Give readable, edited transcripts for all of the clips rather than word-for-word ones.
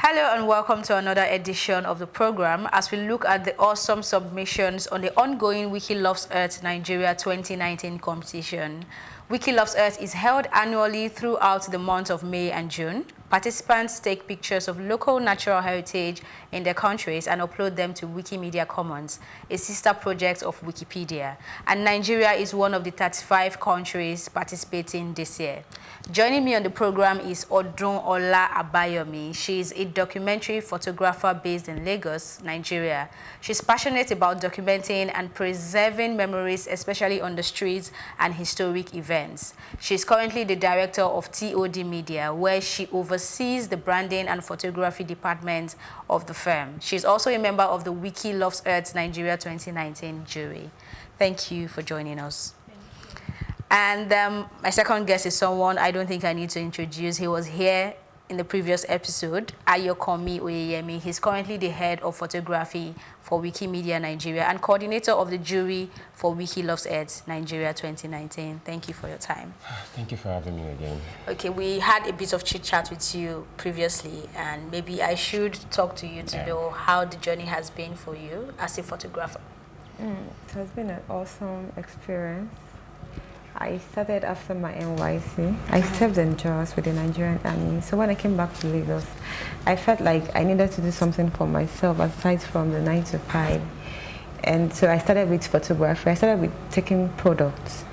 Hello and welcome to another edition of the program as we look at the awesome submissions on the ongoing Wiki Loves Earth Nigeria 2019 competition. Wiki Loves Earth is held annually throughout the months of May and June. Participants take pictures of local natural heritage in their countries and upload them to Wikimedia Commons, a sister project of Wikipedia. And Nigeria is one of the 35 countries participating this year. Joining me on the program is Olawale Ayokanmi. She is a documentary photographer based in Lagos, Nigeria. She's passionate about documenting and preserving memories, especially on the streets and historic events. She's currently the director of TOD Media, where she oversees the branding and photography department of the firm. She's also a member of the Wiki Loves Earth Nigeria 2019 jury. Thank you for joining us. And my second guest is someone I don't think I need to introduce. He was here in the previous episode, Ayokanmi Oyeyemi. He's currently the head of photography for Wikimedia Nigeria and coordinator of the jury for Wiki Loves Earth Nigeria 2019. Thank you for your time. Thank you for having me again. Okay, we had a bit of chit-chat with you previously, and maybe I should talk to you to know how the journey has been for you as a photographer. It has been an awesome experience. I started after my NYC. I served in JAWS with the Nigerian Army. So when I came back to Lagos, I felt like I needed to do something for myself aside from the 9 to 5. And so I started with photography. I started with taking products.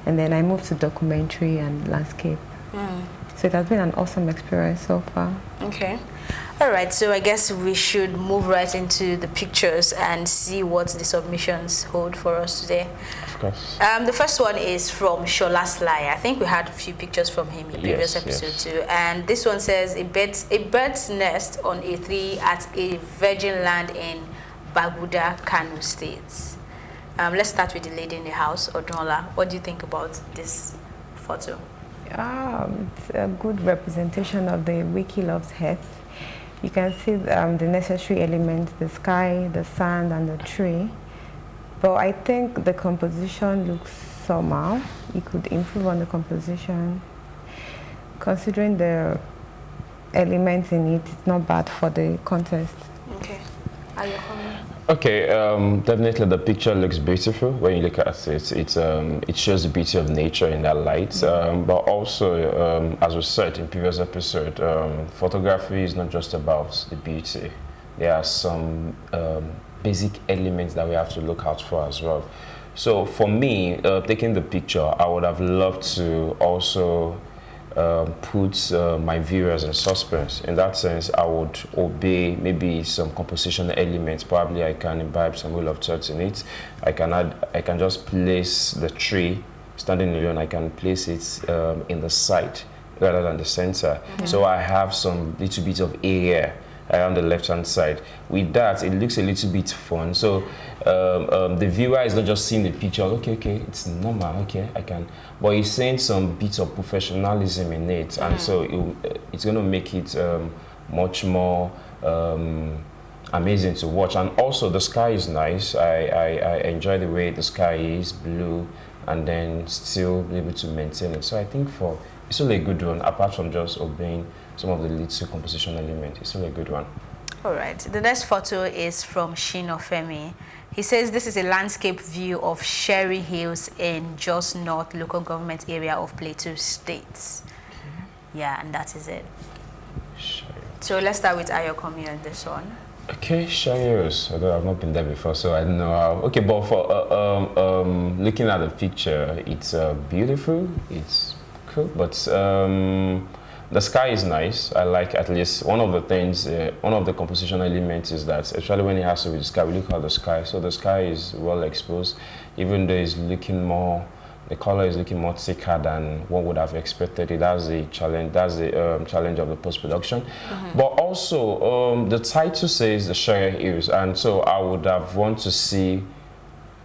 And then I moved to documentary and landscape. So it has been an awesome experience so far. Okay. All right, so I guess we should move right into the pictures and see what the submissions hold for us today. Of course. The first one is from Shola Sly. I think we had a few pictures from him in previous episode too. And this one says, a bird's nest on a tree at a virgin land in Baguda, Kano State. Let's start with the lady in the house, Odola. What do you think about this photo? It's a good representation of the Wiki Loves Earth. You can see the necessary elements, the sky, the sand, and the tree. But I think the composition looks somehow. You could improve on the composition. Considering the elements in it, it's not bad for the contest. Okay. Are you coming? Okay, definitely the picture looks beautiful when you look at it. It shows the beauty of nature in that light. But also, as we said in previous episode, photography is not just about the beauty. There are some basic elements that we have to look out for as well. So for me, taking the picture, I would have loved to also put my viewers in suspense. In that sense, I would obey maybe some composition elements. Probably I can imbibe some Wheel of Thoughts in it. I can just place the tree standing alone. I can place it in the side rather than the center. So I have some little bit of area around the left-hand side. With that, it looks a little bit fun. So the viewer is not just seeing the picture, okay, it's normal, okay, I can, but he's seeing some bits of professionalism in it, and so it's going to make it much more amazing to watch. And also the sky is nice. I enjoy the way the sky is blue and then still be able to maintain it. So I think it's really a good one, apart from just obeying some of the little composition elements. It's really a good one. All right. The next photo is from Chino Fino. He says this is a landscape view of Sherry Hills in Jos North local government area of Plateau State. Yeah, and that is it. So let's start with Ayokanmi on this one. Okay, Sherry Hills. Although I've not been there before, so I don't know how. Okay, but for looking at the picture, it's beautiful. It's cool, but the sky is nice. I like at least one of the things, one of the composition elements is that, especially when it has to do with the sky, we look at the sky. So the sky is well exposed, even though it's looking more, the color is looking more thicker than one would have expected. It has the challenge. That's the challenge of the post-production. But also, the title says the Sherry Hills, and so I would have want to see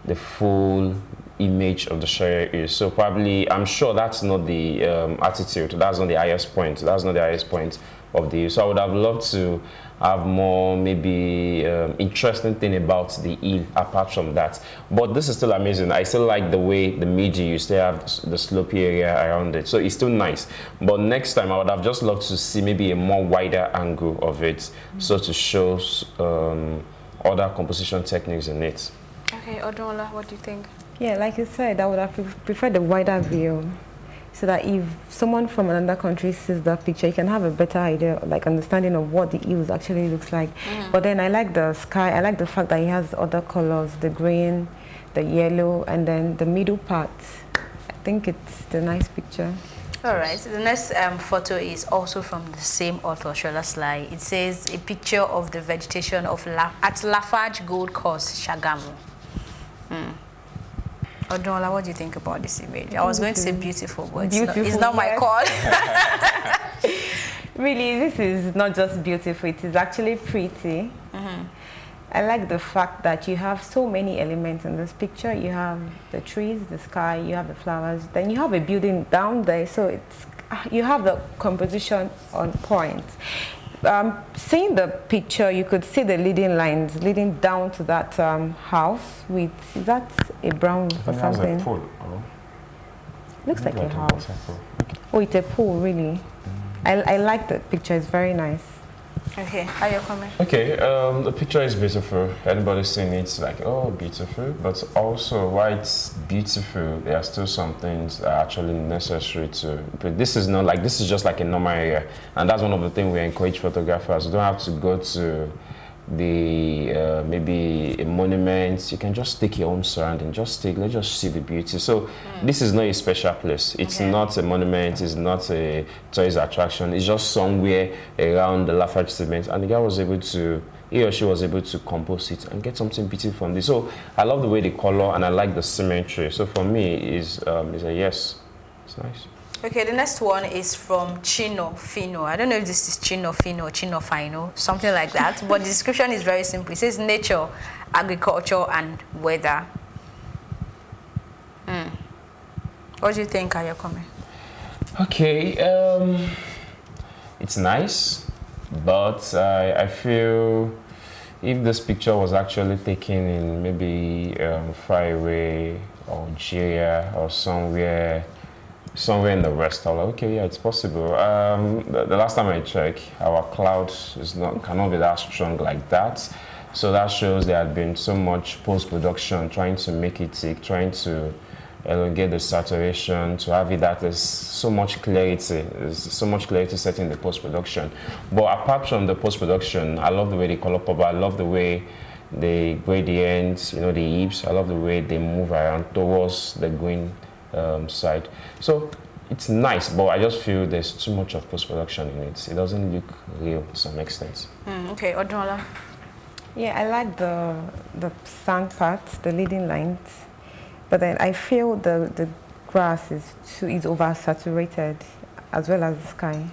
the full image of the Sherry Hills. So probably, I'm sure that's not the attitude. That's not the highest point. That's not the highest point of the eel. So I would have loved to have more maybe interesting thing about the eel apart from that. But this is still amazing. I still like the way the midge, you still have the slopey area around it. So it's still nice. But next time I would have just loved to see maybe a more wider angle of it, so to show other composition techniques in it. Okay, Odola, what do you think? Yeah, like you said, I would have preferred the wider view, so that if someone from another country sees that picture, you can have a better idea, like understanding of what the eels actually looks like. But then I like the sky. I like the fact that it has other colors, the green, the yellow, and then the middle part. I think it's the nice picture. All right, so the next photo is also from the same author, Shola Sly. It says a picture of the vegetation of at Lafarge Gold Coast, Shagamu. Odola, what do you think about this image? I was going to say beautiful, but it's not my call. Really, this is not just beautiful, it is actually pretty. I like the fact that you have so many elements in this picture. You have the trees, the sky, you have the flowers, then you have a building down there, so it's you have the composition on point. Seeing the picture, you could see the leading lines leading down to that house with, is that a brown roof or something? A pool, oh. Looks like a house. Oh, it's a pool, really. I like the picture, it's very nice. Okay, how are you coming? Okay, the picture is beautiful. Anybody seeing it's like, oh, beautiful. But also, why it's beautiful, there are still some things that are actually necessary to. But this is not like, this is just like a normal area. And that's one of the things we encourage photographers. You don't have to go to the maybe a monument. You can just take your own surrounding. Let's just see the beauty. So this is not a special place. It's not a monument. It's not a tourist attraction. It's just somewhere around the Lafarge cement. And the guy was able to, he or she was able to compose it and get something beautiful from this. So I love the way the color and I like the symmetry. So for me, is a yes. It's nice. Okay, the next one is from Chino Fino. I don't know if this is Chino Fino or Chino Fino, something like that. But the description is very simple. It says nature, agriculture, and weather. What do you think, Ayokanmi? Okay, it's nice, but I feel if this picture was actually taken in maybe far away, Algeria, or somewhere in the west, I was like, okay, yeah, it's possible. The last time I checked, our cloud cannot be that strong like that. So that shows there had been so much post-production trying to make it thick, trying to elongate the saturation, to have it that there's so much clarity. There's so much clarity set in the post-production. But apart from the post-production, I love the way they color pop. I love the way the gradients, the hips. I love the way they move around towards the green side. So it's nice, but I just feel there's too much of post-production in it. It doesn't look real to some extent. Okay, Odola. Yeah, I like the sand part, the leading lines, but then I feel the grass is oversaturated, as well as the sky.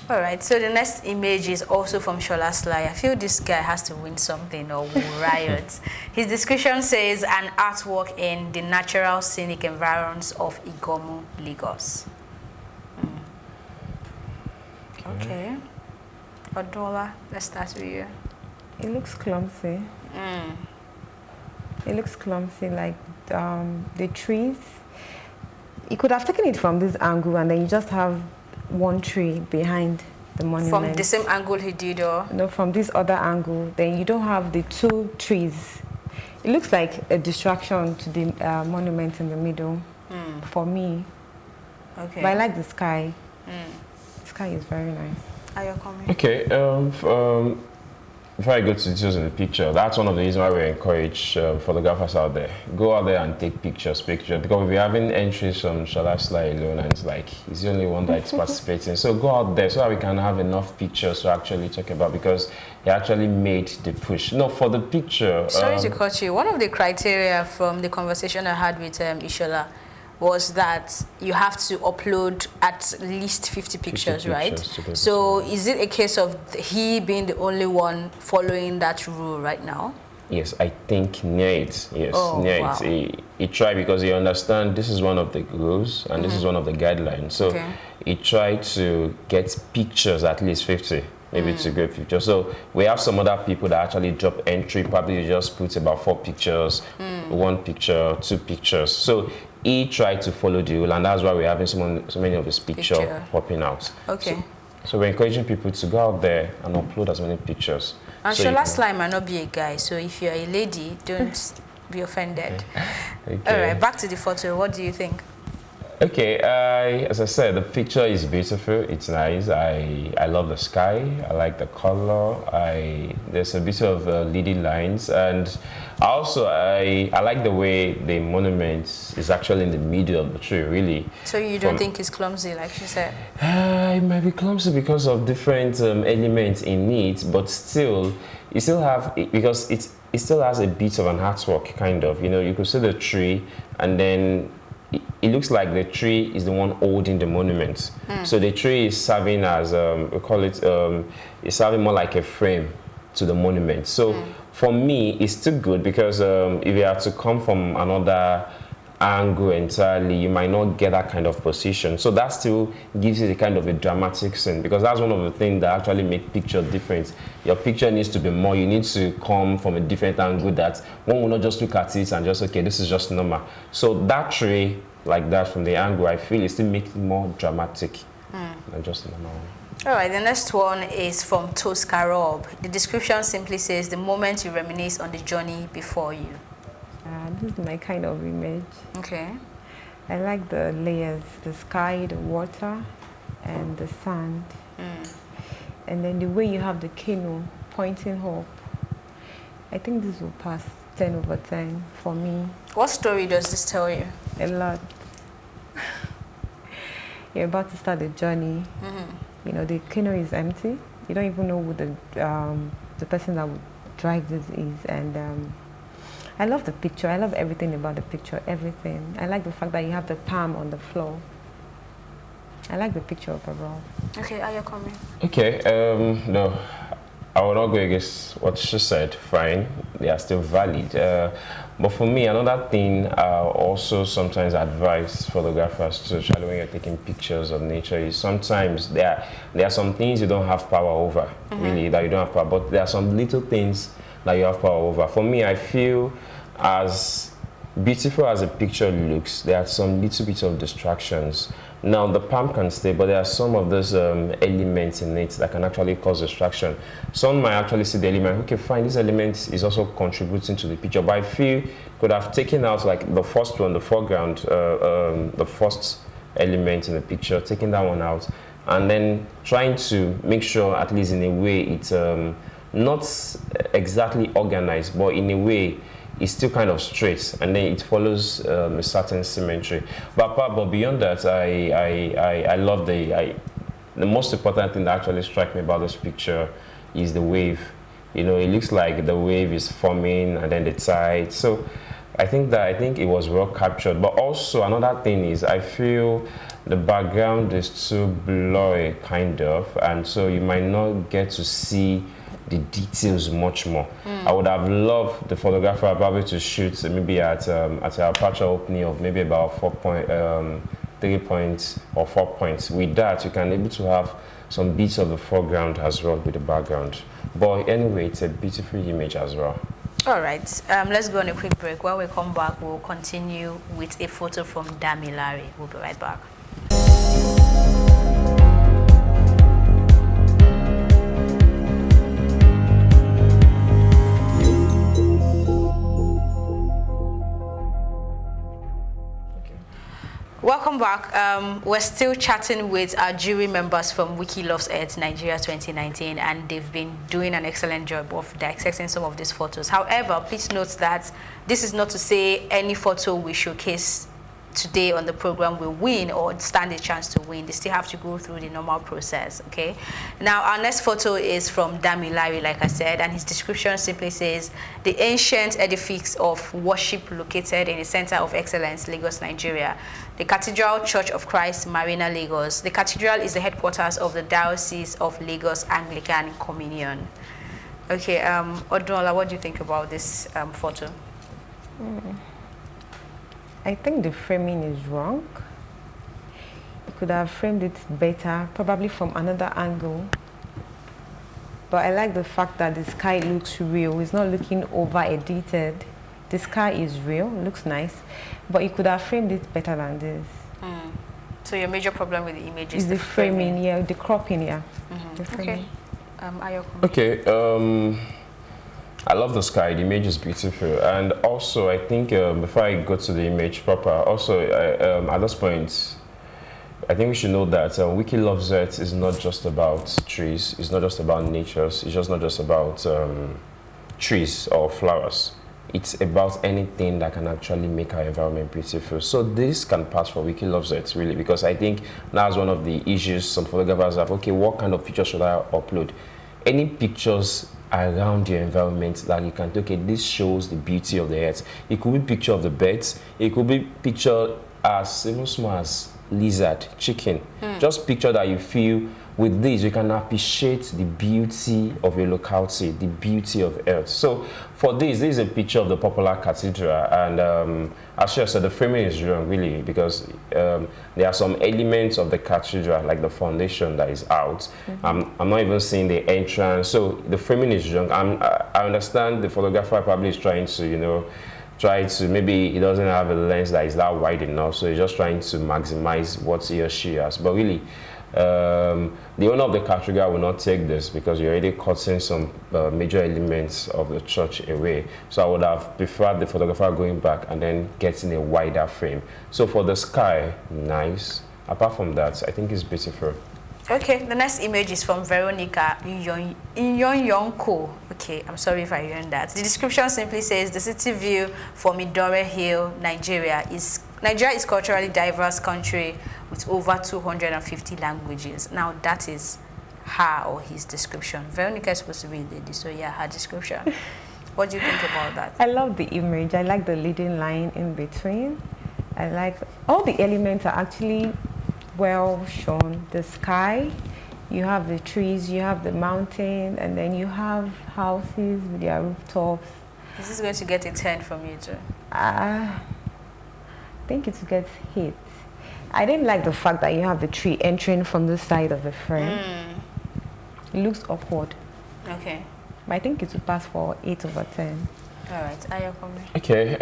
All right, so the next image is also from Shola Sly. I feel this guy has to win something or will riot. His description says an artwork in the natural scenic environs of Igomu, Lagos. Okay. Odola, let's start with you. It looks clumsy. It looks clumsy, like the trees. You could have taken it from this angle and then you just have one tree behind the monument. From the same angle he did, or? No, from this other angle. Then you don't have the two trees. It looks like a distraction to the monument in the middle, for me. Okay. But I like the sky. The sky is very nice. Ayokanmi. Okay, before I go to details in the picture, that's one of the reasons why we encourage photographers out there. Go out there and take pictures, because we're having entries from Shola Sly alone, and it's like, he's the only one that's participating. So go out there so that we can have enough pictures to actually talk about, because he actually made the push. No, for the picture... Sorry to cut you. One of the criteria from the conversation I had with Ishola was that you have to upload at least 50 pictures, right? So is it a case of he being the only one following that rule right now? Yes, I think near it. Yes, Oh, near wow. it. He tried because he understand this is one of the rules and this is one of the guidelines. So Okay. he tried to get pictures, at least 50, maybe to get pictures. So we have some other people that actually drop entry. Probably just put about 4 pictures, 1 picture, 2 pictures. So he tried to follow the rule, and that's why we're having so many of his picture popping out. Okay. So we're encouraging people to go out there and upload as many pictures. And so Shola Slime might not be a guy, so if you're a lady, don't be offended. Okay. All right, back to the photo. What do you think? Okay, as I said, the picture is beautiful. It's nice. I love the sky. I like the color. There's a bit of leady lines, and also I like the way the monument is actually in the middle of the tree. Really. So you don't think it's clumsy, like she said? It might be clumsy because of different elements in it, but still, you still have because it still has a bit of an artwork, kind of. You know, you could see the tree, and then it looks like the tree is the one holding the monument. So the tree is serving as we call it, it's serving more like a frame to the monument. So for me, it's still good because if you have to come from another angle entirely, you might not get that kind of position. So that still gives it a kind of a dramatic scene, because that's one of the things that actually make picture different. Your picture needs to be more, you need to come from a different angle that one will not just look at it and just, okay, this is just normal. So that tree, like that from the angle, I feel it still makes it more dramatic than just normal. All right, the next one is from Toscarob. The description simply says, the moment you reminisce on the journey before you. This is my kind of image. Okay. I like the layers, the sky, the water, and the sand. And then the way you have the canoe pointing up. I think this will pass 10 over 10 for me. What story does this tell you? A lot. You're about to start the journey. You know, the canoe is empty. You don't even know who the person that would drive this is. And I love the picture. I love everything about the picture, everything. I like the fact that you have the palm on the floor. I like the picture overall. Okay, Ayokanmi. Okay, no, I will not go against what she said. Fine, they are still valid. But for me, another thing I also sometimes advise photographers to, especially when you're taking pictures of nature, is sometimes there are some things you don't have power over, really, that you don't have power, but there are some little things that you have power over. For me, I feel as beautiful as a picture looks, there are some little bits of distractions. Now, the palm can stay, but there are some of those elements in it that can actually cause distraction. Some might actually see the element, okay, fine, this element is also contributing to the picture, but I feel could have taken out like the first one, the foreground, the first element in the picture, taking that one out, and then trying to make sure, at least in a way, it's not exactly organized, but in a way, it's still kind of straight, and then it follows a certain symmetry. But beyond that, I love the most important thing that actually struck me about this picture is the wave. You know, it looks like the wave is forming and then the tide. So I think it was well captured. But also another thing is I feel the background is too blurry, kind of, and so you might not get to see the details much more. I would have loved the photographer probably to shoot maybe at an aperture opening of maybe about 3 points or 4 points. With that, you can able to have some bits of the foreground as well with the background. But anyway, it's a beautiful image as well. All right, let's go on a quick break. When we come back, we'll continue with a photo from Damilare. We'll be right back. Welcome back. We're still chatting with our jury members from Wiki Loves Earth Nigeria 2019, and they've been doing an excellent job of dissecting some of these photos. However, please note that this is not to say any photo we showcase today on the program will win or stand a chance to win. They still have to go through the normal process, okay? Now, our next photo is from Damilare, like I said, and his description simply says, the ancient edifice of worship located in the center of excellence, Lagos, Nigeria. The Cathedral Church of Christ, Marina, Lagos. The cathedral is the headquarters of the Diocese of Lagos Anglican Communion. Okay, Odunola, what do you think about this photo? I think the framing is wrong. You could have framed it better, probably from another angle. But I like the fact that the sky looks real. It's not looking over-edited. The sky is real, looks nice. But you could have framed it better than this. So your major problem with the image is the framing, yeah, the cropping, yeah. The framing. Okay. Okay. I love the sky. The image is beautiful, and also I think before I go to the image proper, also at this point, I think we should know that Wiki Loves Earth is not just about trees. It's not just about nature. It's just not just about trees or flowers. It's about anything that can actually make our environment beautiful. So this can pass for Wiki Loves Earth, really, because I think that's one of the issues some photographers have. Okay, what kind of picture should I upload? Any pictures around your environment that you can take, okay, this shows the beauty of the earth. It could be picture of the birds. It could be picture as even small as lizard, chicken. Just picture that you feel with this you can appreciate the beauty of your locality, the beauty of earth. So for this is a picture of the popular cathedral, and as I said, the framing is wrong, really, because there are some elements of the cathedral, like the foundation, that is out. I'm not even seeing the entrance, so the framing is wrong. I understand the photographer probably is trying to, you know, maybe he doesn't have a lens that is that wide enough, so he's just trying to maximize what he or she has. But really, the owner of the cathedral will not take this, because you're already cutting some major elements of the church away. So I would have preferred the photographer going back and then getting a wider frame. So for the sky, nice. Apart from that, I think it's beautiful. Okay, the next image is from Veronica Joy. Okay, I'm sorry if I learned that. The description simply says the city view from Idore Hill, Nigeria is culturally diverse country with over 250 languages. Now that is her or his description. Veronica is supposed to be a lady, so yeah, her description. What do you think about that? I love the image. I like the leading line in between. I like all the elements are actually well shown. The sky, you have the trees, you have the mountain, and then you have houses with their rooftops. Is this going to get a 10 from you too? I think it gets hit. I didn't like the fact that you have the tree entering from the side of the frame. It looks awkward. Okay. But I think it would pass for 8/10. All right, Ayokanmi. Okay,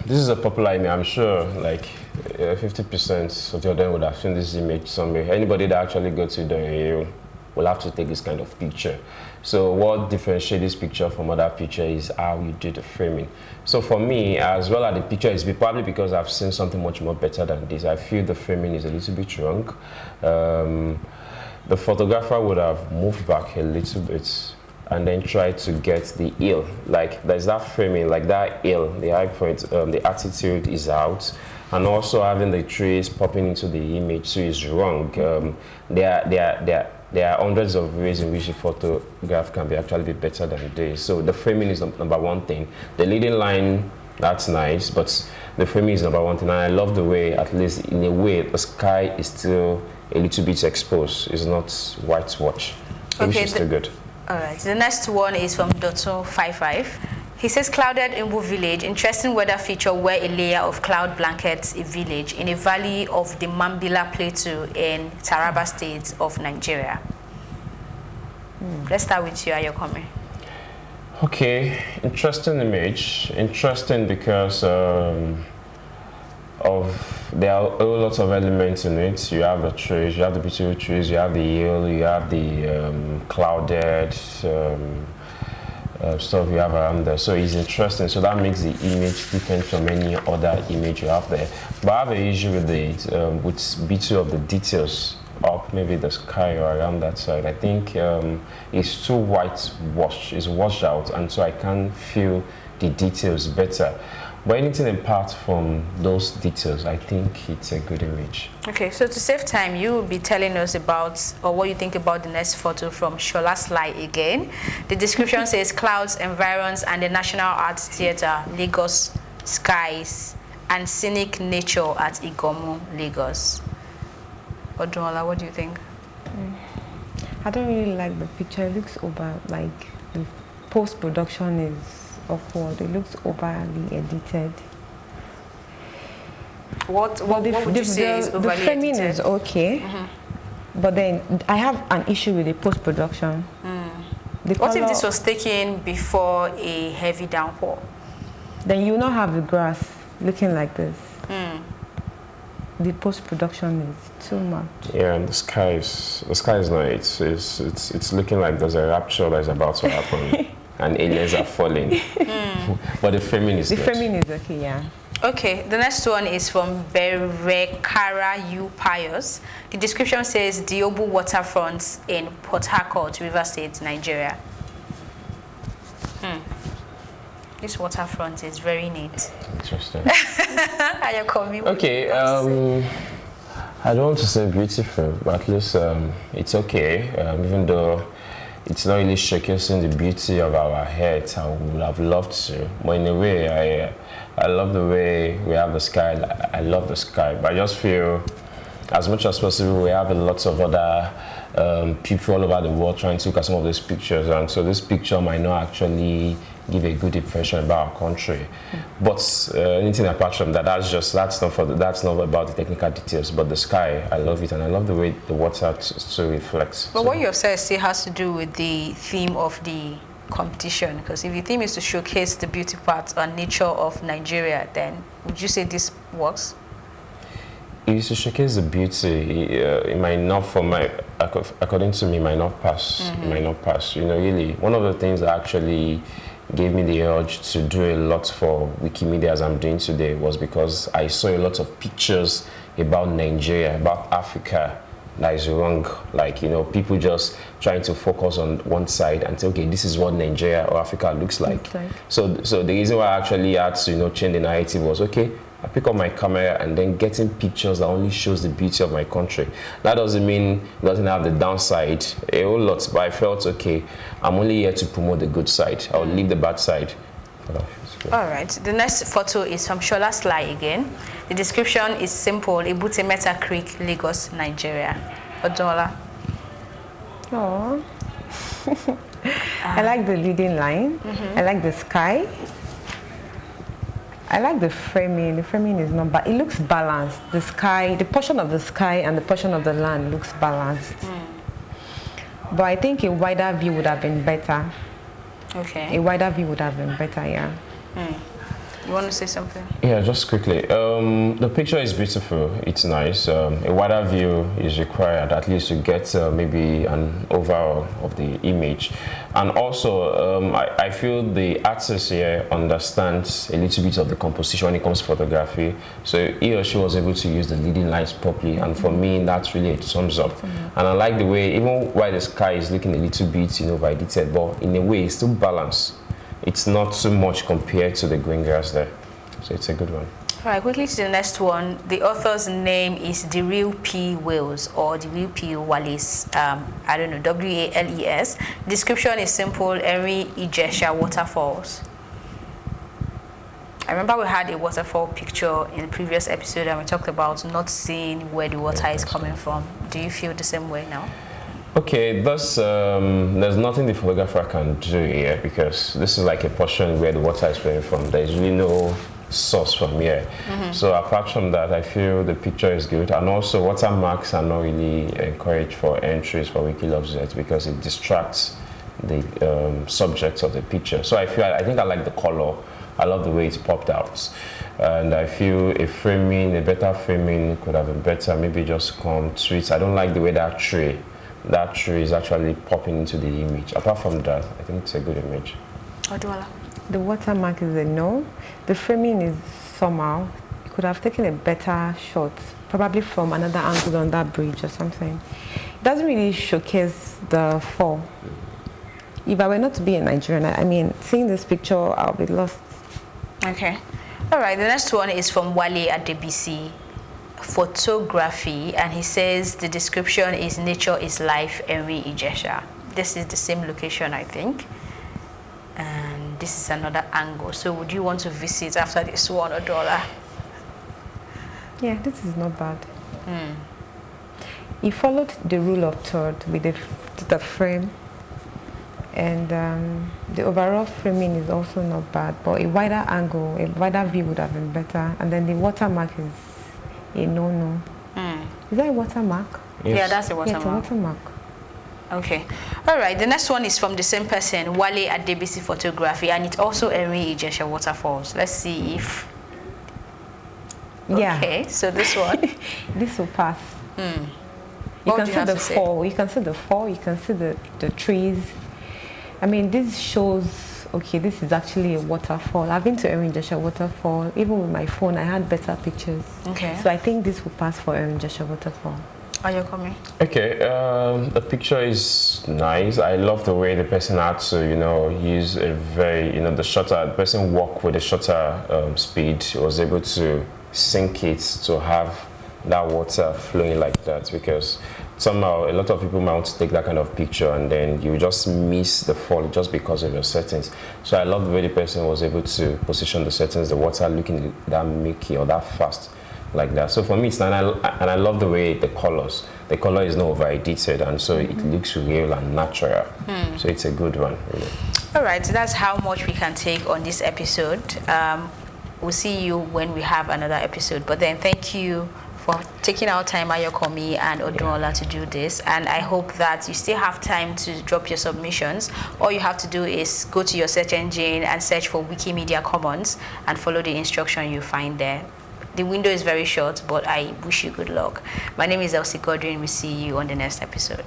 this is a popular image. I'm sure like 50% of them would have seen this image somewhere. Anybody that actually goes to the hill will have to take this kind of picture. So what differentiates this picture from other pictures is how you do the framing. So for me, as well as the picture is probably because I've seen something much more better than this. I feel the framing is a little bit wrong. The photographer would have moved back a little bit and then try to get the hill. Like there's that framing, like that hill, the high point, the attitude is out. And also having the trees popping into the image too is wrong. There are hundreds of ways in which a photograph can be actually be better than this. So the framing is number one thing. The leading line, that's nice, but the framing is number one thing. And I love the way, at least in a way, the sky is still a little bit exposed. It's not whitewash, which is still good. All right, the next one is from Dotto55. He says, clouded Imbu village, interesting weather feature where a layer of cloud blankets a village in a valley of the Mambila Plateau in Taraba State of Nigeria. Let's start with you, Ayokanmi. Okay, interesting image. Interesting because there are a lot of elements in it. You have the trees, you have the beautiful trees, you have the hill, you have the clouded stuff you have around there. So it's interesting. So that makes the image different from any other image you have there. But I have an issue with the with beauty of the details up, maybe the sky or around that side. I think it's too whitewashed. It's washed out, and so I can't feel the details better. But anything apart from those details, I think it's a good image. Okay, so to save time, you will be telling us about, or what you think about the next photo from Shola Sly again. The description says clouds, environs, and the National Arts Theatre, Lagos skies, and scenic nature at Igomu, Lagos. Odunola, what do you think? I don't really like the picture. It looks over, like post-production is awkward. It looks overly edited. What would you say is overly edited? The framing is okay, but then I have an issue with the post-production. What if this was taken before a heavy downpour? Then you will not have the grass looking like this. The post-production is too much. Yeah, and the sky is not. It's looking like there's a rapture that's about to happen, and aliens are falling. But the framing is the framing is okay. Yeah. Okay, the next one is from Berekara U Pius. The description says Diobu waterfront in Port Harcourt, River State, Nigeria. This waterfront is very neat. Interesting. Ayokanmi. Okay, I don't want to say beautiful, but at least it's okay, even though it's not really showcasing the beauty of our heads. I would have loved to, but in a way, I love the way we have the sky. I love the sky, but I just feel as much as possible we have a lot of other people all over the world trying to look at some of these pictures, and so this picture might not actually give a good impression about our country. But anything apart from that, that's not about the technical details, but the sky, I love it, and I love the way the water reflects. But what you have said still has to do with the theme of the competition, because if the theme is to showcase the beauty part and nature of Nigeria, then would you say this works? It is to showcase the beauty. It might not, according to me, it might not pass. It might not pass. You know, really, one of the things that actually gave me the urge to do a lot for Wikimedia as I'm doing today was because I saw a lot of pictures about Nigeria, about Africa, that is wrong. Like, you know, people just trying to focus on one side and say, okay, this is what Nigeria or Africa looks like. So the reason why I actually had to, you know, change the narrative was, okay, I pick up my camera and then getting pictures that only shows the beauty of my country. That doesn't mean it doesn't have the downside, a whole lot, but I felt, okay, I'm only here to promote the good side. I'll leave the bad side. All right, the next photo is from Shola Sly again. The description is simple: Ebute Meta Creek, Lagos, Nigeria. Odola. Oh. I like the leading line. I like the sky. I like the framing. The framing is not bad. It looks balanced. The sky, the portion of the sky and the portion of the land looks balanced. But I think a wider view would have been better. Okay. A wider view would have been better, yeah. You want to say something? Yeah, just quickly. The picture is beautiful. It's nice. A wider view is required, at least to get maybe an overall of the image. And also, I feel the artist here understands a little bit of the composition when it comes to photography. So he or she was able to use the leading lines properly. And for me, that's really a thumbs up. And I like the way, even while the sky is looking a little bit, you know, by detail, but in a way, it's still balanced. It's not too much compared to the green grass there. So it's a good one. All right, quickly to the next one. The author's name is The Real P. Wales or The Real P. Wallace. I don't know, W-A-L-E-S. Description is simple: Henry Ijesha waterfalls. I remember we had a waterfall picture in the previous episode and we talked about not seeing where the water is coming from. Do you feel the same way now? Okay, there's nothing the photographer can do here because this is like a portion where the water is flowing from. There's really no source from here. So apart from that, I feel the picture is good. And also watermarks are not really encouraged for entries for Wiki Loves Earth because it distracts the subject of the picture. So I think I like the color. I love the way it's popped out. And I feel a better framing could have been better. Maybe just come tweets. I don't like the way that tree is actually popping into the image. Apart from that, I think it's a good image. Odola. The watermark is a no. The framing is somehow. You could have taken a better shot, probably from another angle on that bridge or something. It doesn't really showcase the fall. If I were not to be a Nigerian, I mean, seeing this picture, I'll be lost. Okay. All right, the next one is from Wally at DBC Photography, and he says the description is Nature is Life, Henry Ijesha. This is the same location, I think. And this is another angle. So would you want to visit after this one, Odola? Yeah, this is not bad. He followed the rule of third with the frame. and the overall framing is also not bad, but a wider angle, a wider view would have been better. And then the watermark is a no-no. Is that a watermark? Yes. Yeah, that's a watermark. Yeah, it's a watermark. Okay. All right. The next one is from the same person, Wally at DBC Photography, and it's also Erin Ijesha Waterfalls. Let's see if... Yeah. Okay, so this one. This will pass. You can see the fall. You can see the fall. You can see the trees. I mean, this shows, okay, this is actually a waterfall. I've been to Erin Ijesha Waterfall. Even with my phone, I had better pictures. Okay. So I think this will pass for Erin Ijesha Waterfall. Ayokanmi. Okay, the picture is nice. I love the way the person had to, use a very, the shutter. The person walked with a shutter speed. He was able to sync it to have that water flowing like that, because somehow a lot of people might want to take that kind of picture and then you just miss the fall just because of your settings. So I love the way the person was able to position the settings, the water looking that milky or that fast like that. So for me, it's and I love the way the color is not very detailed, and so it looks real and natural. So it's a good one, really. All right, so that's how much we can take on this episode. We'll see you when we have another episode, but then thank you for taking our time, Ayokanmi and Odunola, to do this. And I hope that you still have time to drop your submissions. All you have to do is go to your search engine and search for Wikimedia Commons and follow the instruction you find there. The window is very short, but I wish you good luck. My name is Elsie. Godwin. We'll see you on the next episode.